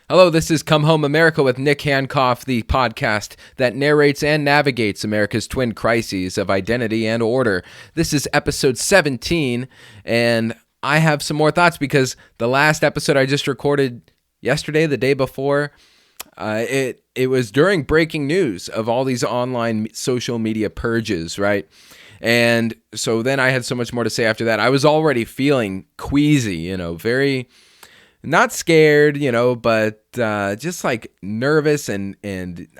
Hello, this is Come Home America with Nick Hankoff, the podcast that narrates and navigates America's twin crises of identity and order. This is episode 17, and I have some more thoughts because the last episode I just recorded yesterday, the day before, it was during breaking news of all these online social media purges, right? And so then I had so much more to say after that. I was already feeling queasy, very not scared, but just like nervous and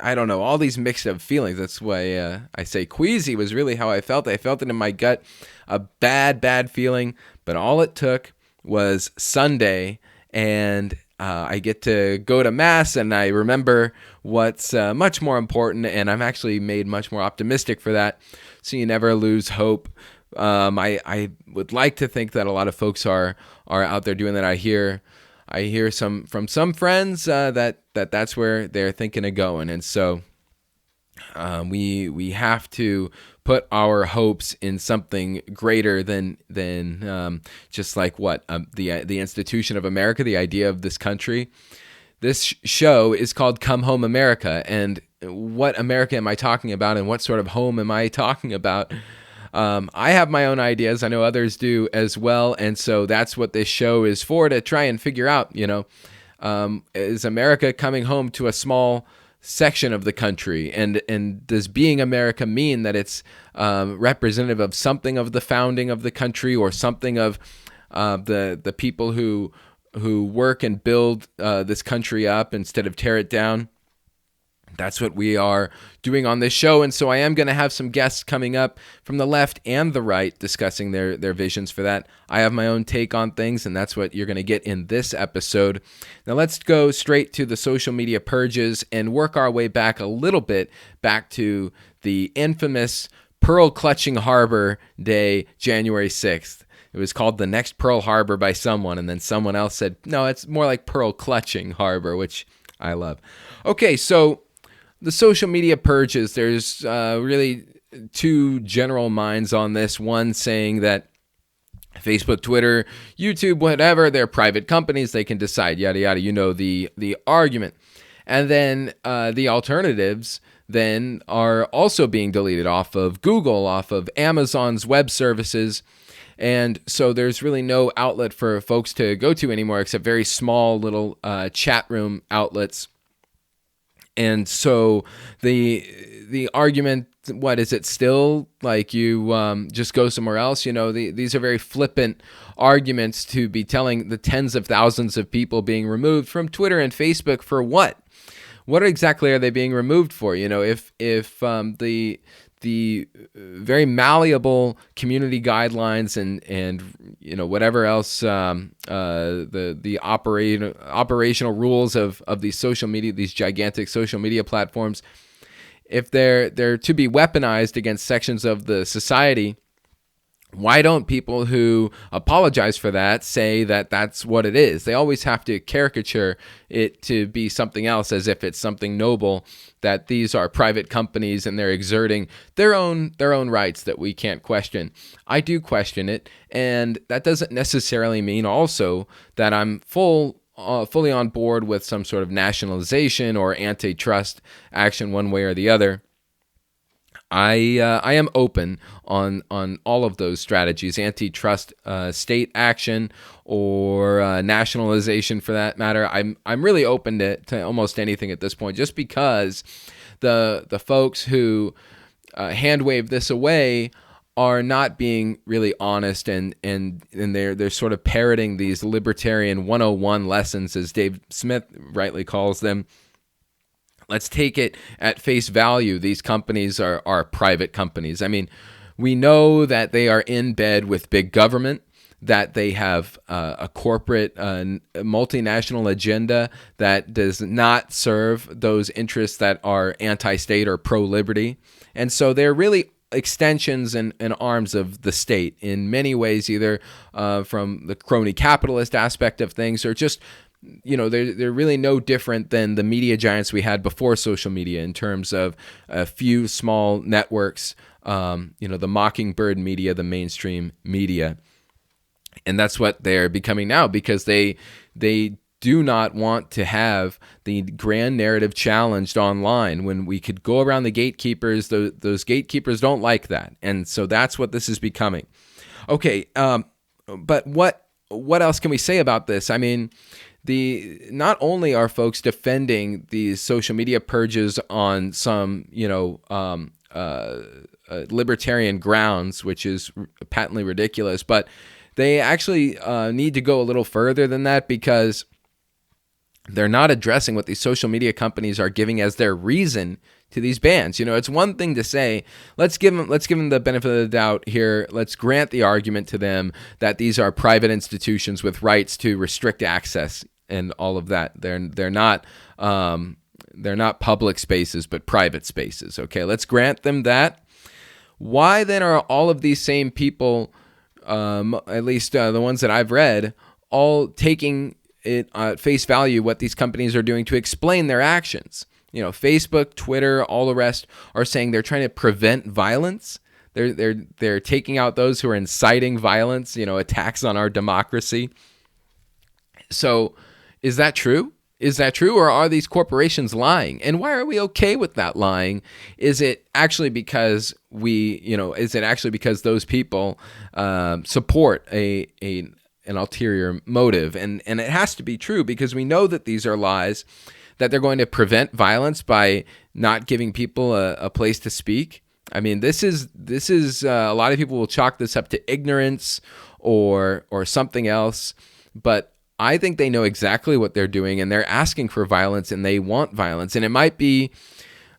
I don't know, all these mixed up feelings. That's why I say queasy was really how I felt. I felt it in my gut, a bad feeling. But all it took was Sunday, and I get to go to Mass, and I remember what's much more important, and I'm actually made much more optimistic for that. So you never lose hope. I would like to think that a lot of folks are out there doing that. I hear from some friends that's where they're thinking of going, and so we have to put our hopes in something greater than just like the institution of America, the idea of this country. This show is called Come Home America, and what America am I talking about, and what sort of home am I talking about? I have my own ideas. I know others do as well. And so that's what this show is for, to try and figure out, is America coming home to a small section of the country? And does being America mean that it's representative of something of the founding of the country, or something of the people who work and build this country up instead of tear it down? That's what we are doing on this show. And so I am going to have some guests coming up from the left and the right discussing their visions for that. I have my own take on things, and that's what you're going to get in this episode. Now let's go straight to the social media purges and work our way back a little bit, back to the infamous Pearl Clutching Harbor Day, January 6th. It was called the next Pearl Harbor by someone, and then someone else said, no, it's more like Pearl Clutching Harbor, which I love. Okay, so the social media purges, there's really two general minds on this. One saying that Facebook, Twitter, YouTube, whatever, they're private companies. They can decide, yada, yada, the argument. And then the alternatives then are also being deleted off of Google, off of Amazon's web services. And so there's really no outlet for folks to go to anymore except very small little chat room outlets. And so the argument, what is it still? Like you just go somewhere else? These are very flippant arguments to be telling the tens of thousands of people being removed from Twitter and Facebook for what? What exactly are they being removed for? If the very malleable community guidelines and whatever else the operational rules of these social media, these gigantic social media platforms, if they're to be weaponized against sections of the society, why don't people who apologize for that say that that's what it is? They always have to caricature it to be something else, as if it's something noble, that these are private companies and they're exerting their own rights that we can't question. I do question it, and that doesn't necessarily mean also that I'm fully on board with some sort of nationalization or antitrust action one way or the other. I am open on all of those strategies, antitrust state action or nationalization for that matter. I'm really open to almost anything at this point, just because the folks who hand wave this away are not being really honest, and they're sort of parroting these libertarian 101 lessons, as Dave Smith rightly calls them. Let's take it at face value. These companies are private companies. I mean, we know that they are in bed with big government, that they have a corporate multinational agenda that does not serve those interests that are anti-state or pro-liberty. And so they're really extensions and arms of the state in many ways, either from the crony capitalist aspect of things, or just they're really no different than the media giants we had before social media in terms of a few small networks, the mockingbird media, the mainstream media. And that's what they're becoming now, because they do not want to have the grand narrative challenged online when we could go around the gatekeepers. Those gatekeepers don't like that. And so that's what this is becoming. Okay, but what else can we say about this? I mean, not only are folks defending these social media purges on some, libertarian grounds, which is patently ridiculous, but they actually need to go a little further than that, because they're not addressing what these social media companies are giving as their reason to these bans. It's one thing to say, let's give them the benefit of the doubt here. Let's grant the argument to them that these are private institutions with rights to restrict access and all of that. They're not public spaces, but private spaces. Okay, let's grant them that. Why then are all of these same people, at least the ones that I've read, all taking it at face value what these companies are doing to explain their actions? Facebook, Twitter, all the rest are saying they're trying to prevent violence. They're taking out those who are inciting violence, attacks on our democracy. So is that true? Is that true, or are these corporations lying? And why are we okay with that lying? Is it actually because those people support an ulterior motive? And it has to be true, because we know that these are lies, that they're going to prevent violence by not giving people a place to speak. I mean, this is a lot of people will chalk this up to ignorance or something else, but I think they know exactly what they're doing, and they're asking for violence, and they want violence. And it might be,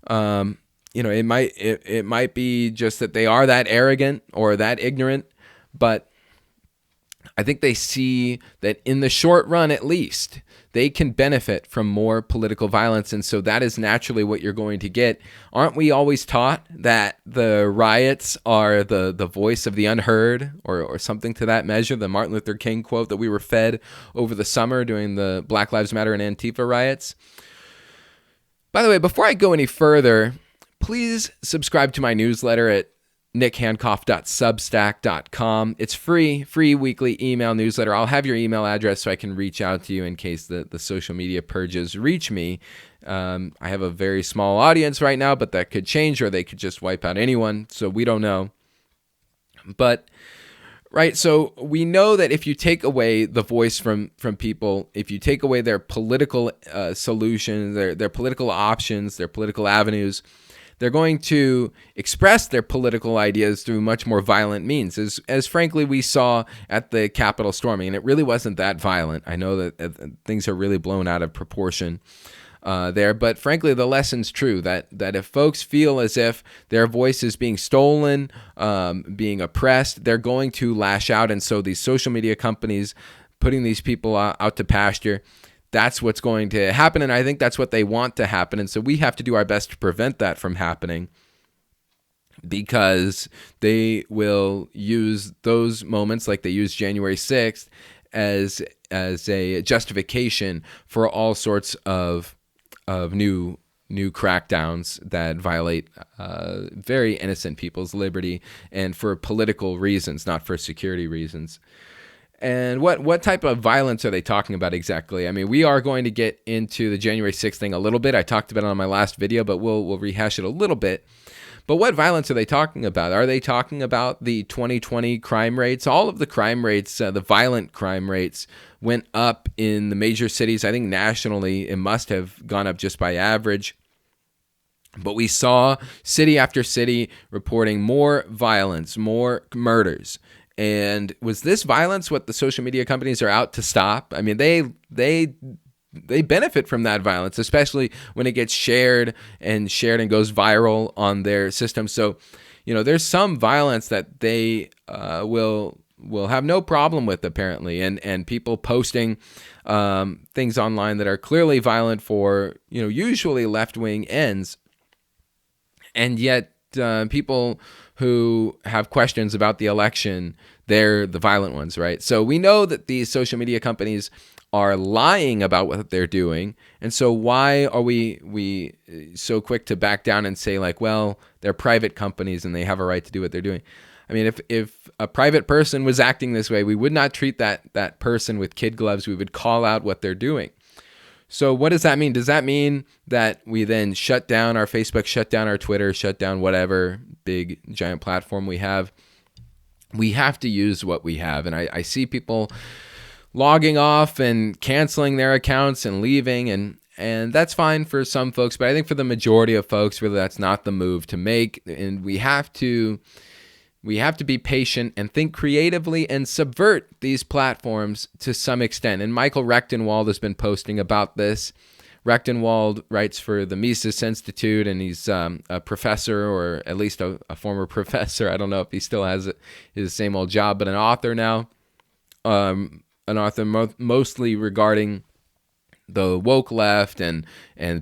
it might be just that they are that arrogant or that ignorant, but I think they see that in the short run, at least, they can benefit from more political violence. And so that is naturally what you're going to get. Aren't we always taught that the riots are the voice of the unheard, or something to that measure? The Martin Luther King quote that we were fed over the summer during the Black Lives Matter and Antifa riots. By the way, before I go any further, please subscribe to my newsletter at nickhankoff.substack.com. It's free weekly email newsletter. I'll have your email address so I can reach out to you in case the social media purges reach me. I have a very small audience right now, but that could change, or they could just wipe out anyone, so we don't know. But right, so we know that if you take away the voice from people, if you take away their political solutions, their political options, their political avenues, they're going to express their political ideas through much more violent means, as frankly we saw at the Capitol storming. And it really wasn't that violent. I know that things are really blown out of proportion there, but frankly, the lesson's true, that if folks feel as if their voice is being stolen, being oppressed, they're going to lash out. And so these social media companies putting these people out to pasture, that's what's going to happen, and I think that's what they want to happen. And so we have to do our best to prevent that from happening, because they will use those moments, like they used January 6th, as a justification for all sorts of new crackdowns that violate very innocent people's liberty, and for political reasons, not for security reasons. And what type of violence are they talking about exactly? I mean, we are going to get into the January 6th thing a little bit. I talked about it on my last video, but we'll rehash it a little bit. But what violence are they talking about? Are they talking about the 2020 crime rates? All of the crime rates, the violent crime rates, went up in the major cities. I think nationally it must have gone up just by average. But we saw city after city reporting more violence, more murders. And was this violence what the social media companies are out to stop? I mean, they benefit from that violence, especially when it gets shared and goes viral on their system. So, there's some violence that they will have no problem with, apparently, and people posting things online that are clearly violent for usually left-wing ends, and yet people who have questions about the election, they're the violent ones, right? So we know that these social media companies are lying about what they're doing. And so why are we so quick to back down and say, like, well, they're private companies and they have a right to do what they're doing? I mean, if a private person was acting this way, we would not treat that person with kid gloves. We would call out what they're doing. So what does that mean? Does that mean that we then shut down our Facebook, shut down our Twitter, shut down whatever big giant platform we have? We have to use what we have. And I see people logging off and canceling their accounts and leaving, and that's fine for some folks, but I think for the majority of folks, really that's not the move to make. And we have to be patient and think creatively and subvert these platforms to some extent. And Michael Rechtenwald has been posting about this. Rechtenwald writes for the Mises Institute, and he's a professor, or at least a former professor. I don't know if he still has his same old job, but an author now. An author mostly regarding the woke left and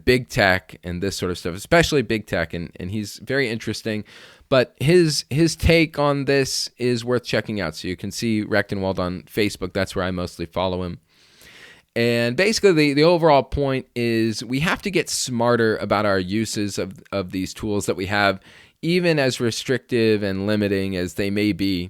big tech and this sort of stuff, especially big tech. And he's very interesting. But his take on this is worth checking out. So you can see Rechtenwald on Facebook. That's where I mostly follow him. And basically the overall point is we have to get smarter about our uses of these tools that we have, even as restrictive and limiting as they may be.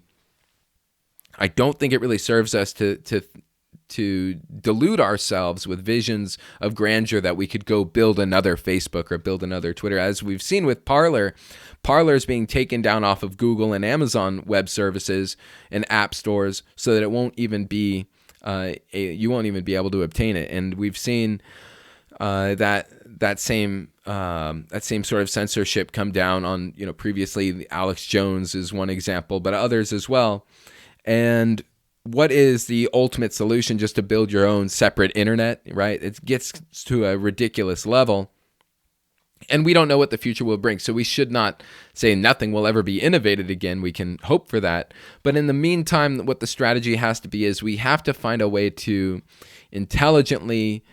I don't think it really serves us to delude ourselves with visions of grandeur that we could go build another Facebook or build another Twitter. As we've seen with Parler is being taken down off of Google and Amazon web services and app stores so that it won't even be you won't even be able to obtain it. And we've seen that same sort of censorship come down on, previously. Alex Jones is one example, but others as well. And what is the ultimate solution? Just to build your own separate internet, right? It gets to a ridiculous level. And we don't know what the future will bring. So we should not say nothing will ever be innovated again. We can hope for that. But in the meantime, what the strategy has to be is we have to find a way to intelligently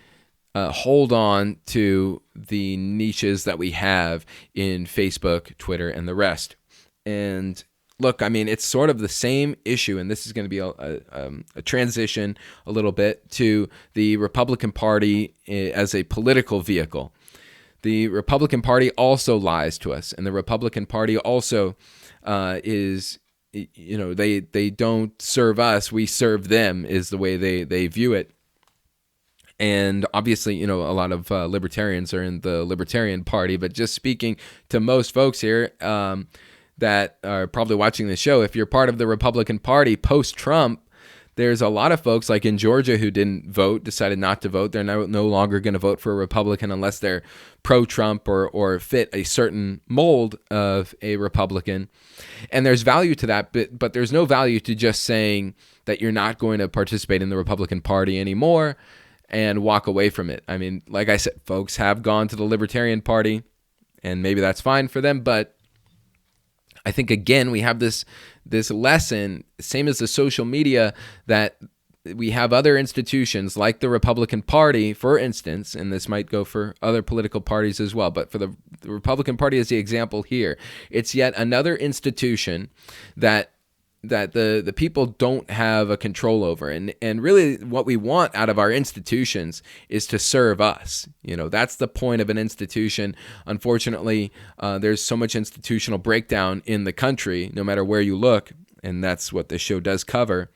hold on to the niches that we have in Facebook, Twitter, and the rest. And look, I mean, it's sort of the same issue, and this is going to be a transition a little bit to the Republican Party as a political vehicle. The Republican Party also lies to us, and the Republican Party also is, they don't serve us, we serve them, is the way they view it. And obviously, a lot of libertarians are in the Libertarian Party, but just speaking to most folks here that are probably watching the show, if you're part of the Republican Party post-Trump, there's a lot of folks like in Georgia who didn't vote, decided not to vote. They're no longer going to vote for a Republican unless they're pro-Trump or fit a certain mold of a Republican. And there's value to that, but there's no value to just saying that you're not going to participate in the Republican Party anymore and walk away from it. I mean, like I said, folks have gone to the Libertarian Party, and maybe that's fine for them, but I think, again, we have this lesson, same as the social media, that we have other institutions like the Republican Party, for instance, and this might go for other political parties as well, but for the Republican Party as the example here, it's yet another institution that the people don't have a control over. And really what we want out of our institutions is to serve us. That's the point of an institution. Unfortunately, there's so much institutional breakdown in the country, no matter where you look, and that's what this show does cover.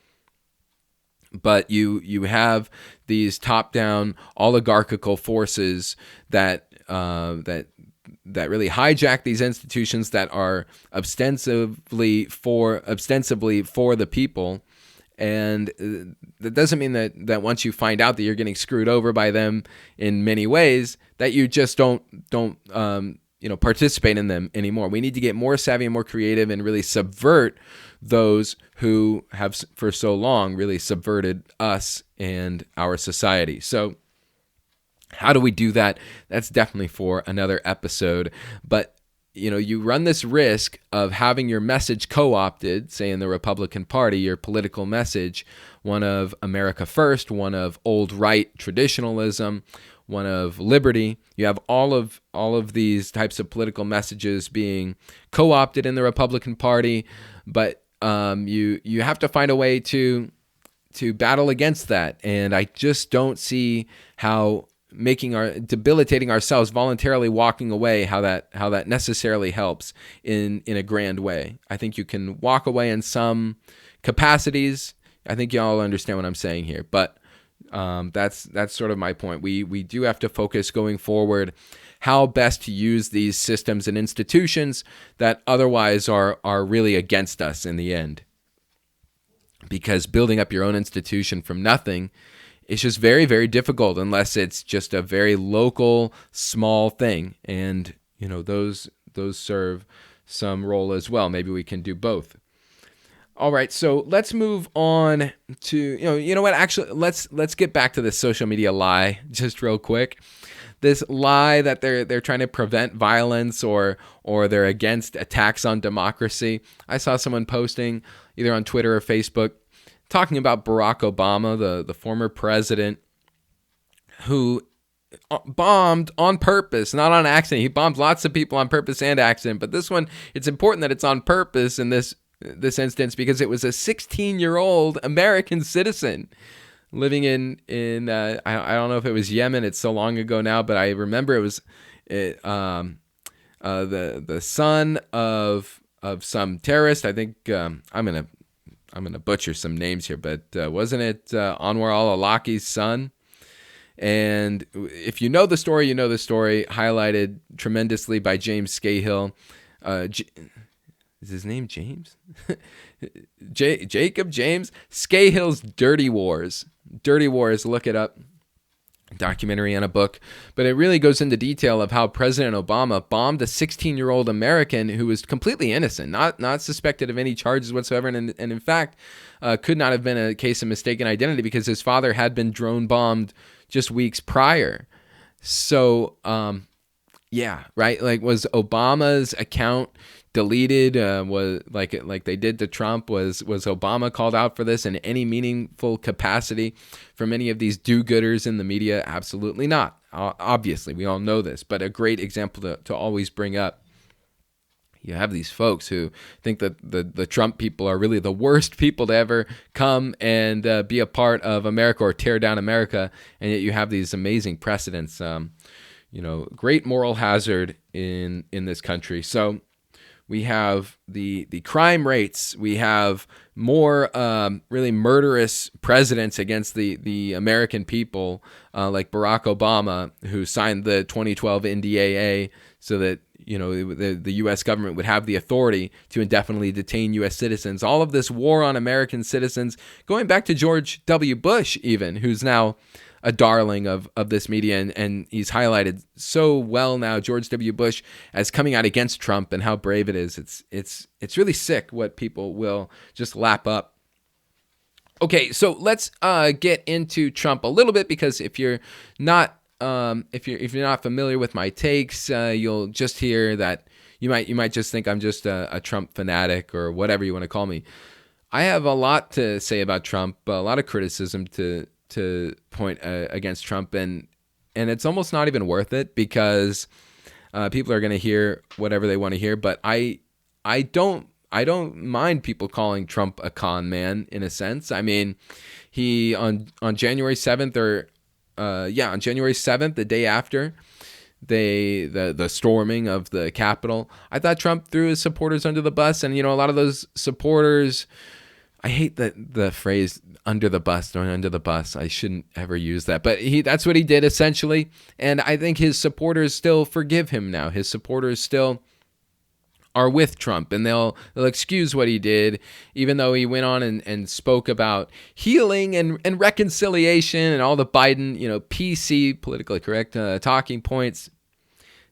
But you have these top-down oligarchical forces that really hijack these institutions that are ostensibly for the people. And that doesn't mean that once you find out that you're getting screwed over by them in many ways, that you just don't participate in them anymore. We need to get more savvy and more creative and really subvert those who have for so long really subverted us and our society. So how do we do that? That's definitely for another episode. But, you run this risk of having your message co-opted, say in the Republican Party, your political message, one of America First, one of old right traditionalism, one of liberty. You have all of these types of political messages being co-opted in the Republican Party, but you have to find a way to battle against that. And I just don't see how debilitating ourselves, voluntarily walking away, how that necessarily helps in a grand way. I think you can walk away in some capacities. I think y'all understand what I'm saying here, but that's sort of my point. We do have to focus going forward how best to use these systems and institutions that otherwise are really against us in the end. Because building up your own institution from nothing is just very, very difficult unless it's just a very local, small thing. And, those serve some role as well. Maybe we can do both. All right, so let's move on to, you know what, actually, let's get back to this social media lie just real quick. This lie that they're trying to prevent violence or they're against attacks on democracy. I saw someone posting either on Twitter or Facebook talking about Barack Obama, the former president, who bombed on purpose, not on accident. He bombed lots of people on purpose and accident, but this one, it's important that it's on purpose in this instance because it was a 16-year-old American citizen living in I don't know if it was Yemen. It's so long ago now, but I remember it was the son of some terrorist. I think I'm gonna butcher some names here, but wasn't it Anwar al-Awlaki's son? And if you know the story, highlighted tremendously by James Scahill. Is his name James? Jacob James Scahill's Dirty Wars. Dirty Wars, look it up. Documentary and a book. But it really goes into detail of how President Obama bombed a 16-year-old American who was completely innocent, not suspected of any charges whatsoever, and in fact could not have been a case of mistaken identity because his father had been drone bombed just weeks prior. So, yeah, right? Like, was Obama's account deleted? Was like they did to Trump? Was Obama called out for this in any meaningful capacity from any of these do-gooders in the media? Absolutely not. Obviously, we all know this, but a great example to always bring up. You have these folks who think that the Trump people are really the worst people to ever come and be a part of America or tear down America, and yet you have these amazing precedents. Great moral hazard in this country. So we have the crime rates. We have more really murderous presidents against the American people, like Barack Obama, who signed the 2012 NDAA so that the U.S. government would have the authority to indefinitely detain U.S. citizens. All of this war on American citizens, going back to George W. Bush even, who's now a darling of this media, and he's highlighted so well now, George W. Bush, as coming out against Trump and how brave it is. It's really sick what people will just lap up. Okay, so let's get into Trump a little bit, because if you're not familiar with my takes, you'll just hear that you might just think I'm just a Trump fanatic or whatever you want to call me. I have a lot to say about Trump, a lot of criticism to point against Trump, and it's almost not even worth it, because people are going to hear whatever they want to hear. But I don't mind people calling Trump a con man, in a sense. I mean, he on January 7th on January 7th, the day after the storming of the Capitol, I thought Trump threw his supporters under the bus, and a lot of those supporters, I hate the phrase under the bus, throwing under the bus. I shouldn't ever use that, but that's what he did essentially. And I think his supporters still forgive him now. His supporters still are with Trump, and they'll excuse what he did, even though he went on and spoke about healing and reconciliation and all the Biden, PC, politically correct talking points,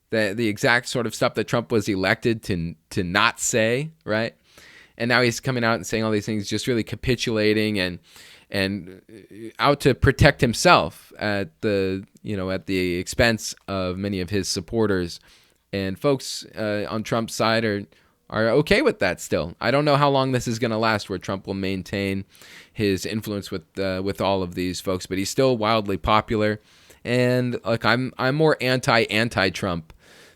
the exact sort of stuff that Trump was elected to not say, right? And now he's coming out and saying all these things, just really capitulating and out to protect himself at the expense of many of his supporters. And folks on Trump's side are okay with that still. I don't know how long this is going to last, where Trump will maintain his influence with all of these folks, but he's still wildly popular. And I'm more anti-Trump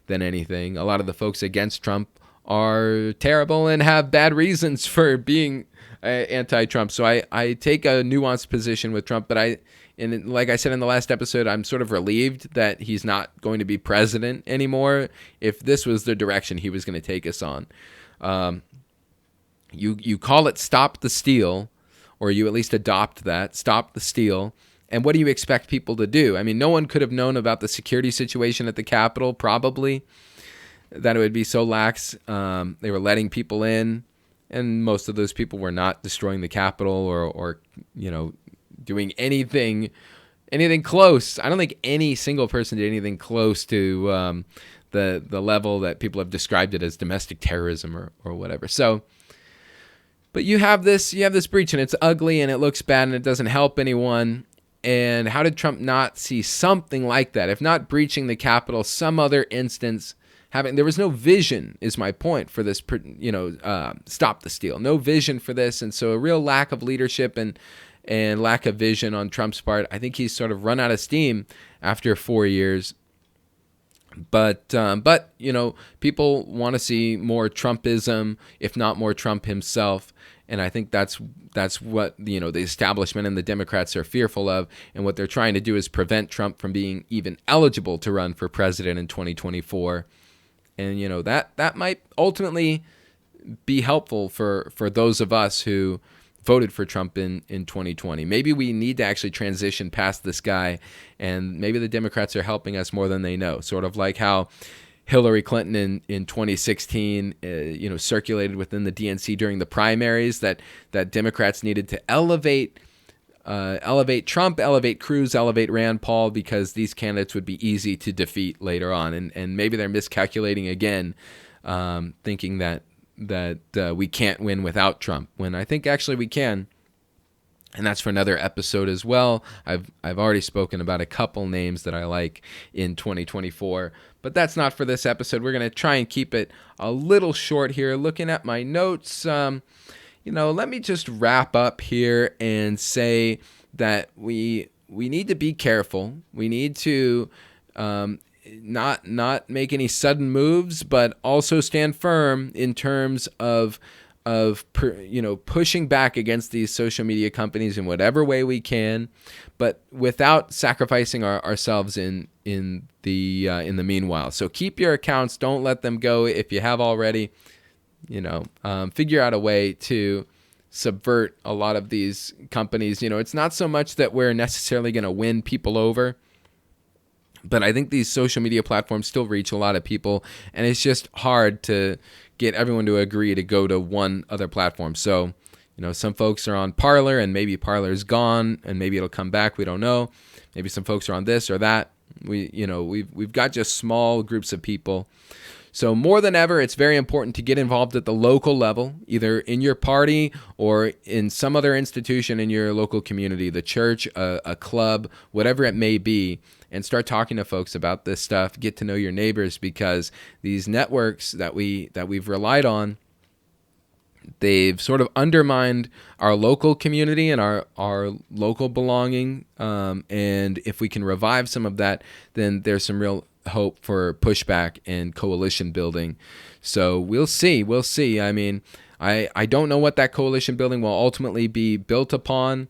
than anything. A lot of the folks against Trump are terrible and have bad reasons for being anti-Trump. So I take a nuanced position with Trump, but And like I said in the last episode, I'm sort of relieved that he's not going to be president anymore if this was the direction he was going to take us on. You call it Stop the Steal, or you at least adopt that, Stop the Steal. And what do you expect people to do? I mean, no one could have known about the security situation at the Capitol, probably, that it would be so lax. They were letting people in, and most of those people were not destroying the Capitol or doing anything close. I don't think any single person did anything close to the level that people have described it as domestic terrorism or whatever. So, but you have this breach, and it's ugly, and it looks bad, and it doesn't help anyone. And how did Trump not see something like that? If not breaching the Capitol, some other instance there was no vision, is my point, for this, Stop the Steal. No vision for this, and so a real lack of leadership and lack of vision on Trump's part. I think he's sort of run out of steam after 4 years. But people want to see more Trumpism, if not more Trump himself. And I think that's what the establishment and the Democrats are fearful of, and what they're trying to do is prevent Trump from being even eligible to run for president in 2024. And that might ultimately be helpful for those of us who voted for Trump in 2020. Maybe we need to actually transition past this guy, and maybe the Democrats are helping us more than they know. Sort of like how Hillary Clinton in 2016, circulated within the DNC during the primaries that Democrats needed to elevate Trump, elevate Cruz, elevate Rand Paul, because these candidates would be easy to defeat later on. And maybe they're miscalculating again, thinking that we can't win without Trump, when I think actually we can. And that's for another episode as well. I've already spoken about a couple names that I like in 2024, but that's not for this episode. We're going to try and keep it a little short here. Looking at my notes, let me just wrap up here and say that we need to be careful. We need to not make any sudden moves, but also stand firm in terms of pushing back against these social media companies in whatever way we can, but without sacrificing ourselves in the meanwhile. So keep your accounts. Don't let them go if you have already. Figure out a way to subvert a lot of these companies. It's not so much that we're necessarily going to win people over, but I think these social media platforms still reach a lot of people, and it's just hard to get everyone to agree to go to one other platform. So, some folks are on Parler, and maybe Parler's gone, and maybe it'll come back. We don't know. Maybe some folks are on this or that. We've got just small groups of people. So more than ever, it's very important to get involved at the local level, either in your party or in some other institution in your local community, the church, a club, whatever it may be, and start talking to folks about this stuff. Get to know your neighbors, because these networks that we've relied on, they've sort of undermined our local community and our local belonging. And if we can revive some of that, then there's some real hope for pushback and coalition building. So we'll see. I mean, I don't know what that coalition building will ultimately be built upon.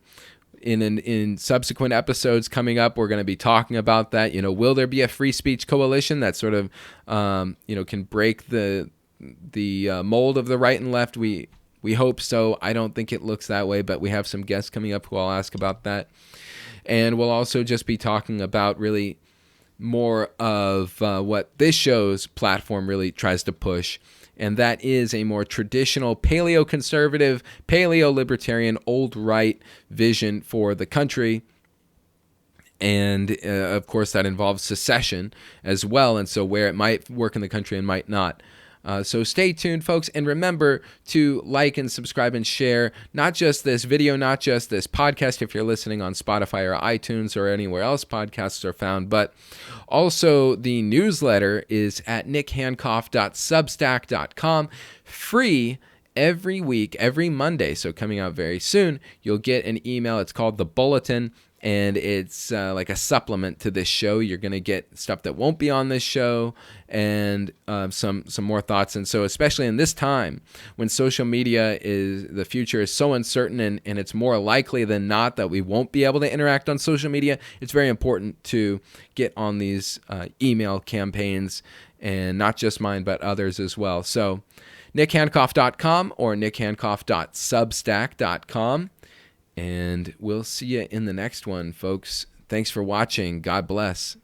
In subsequent episodes coming up, we're going to be talking about that. Will there be a free speech coalition that sort of can break the mold of the right and left? We hope so. I don't think it looks that way, but we have some guests coming up who I'll ask about that. And we'll also just be talking about really more of what this show's platform really tries to push, and that is a more traditional paleo-conservative, paleo-libertarian, old-right vision for the country. And, of course, that involves secession as well, and so where it might work in the country and might not. So stay tuned, folks, and remember to like and subscribe and share not just this video, not just this podcast if you're listening on Spotify or iTunes or anywhere else podcasts are found, but also the newsletter is at nickhankoff.substack.com, free every week, every Monday. So coming out very soon, you'll get an email. It's called The Bulletin, and it's like a supplement to this show. You're going to get stuff that won't be on this show, and some more thoughts. And so, especially in this time when social media the future is so uncertain, and it's more likely than not that we won't be able to interact on social media, it's very important to get on these email campaigns, and not just mine, but others as well. So nickhankoff.com or nickhankoff.substack.com. And we'll see you in the next one, folks. Thanks for watching. God bless.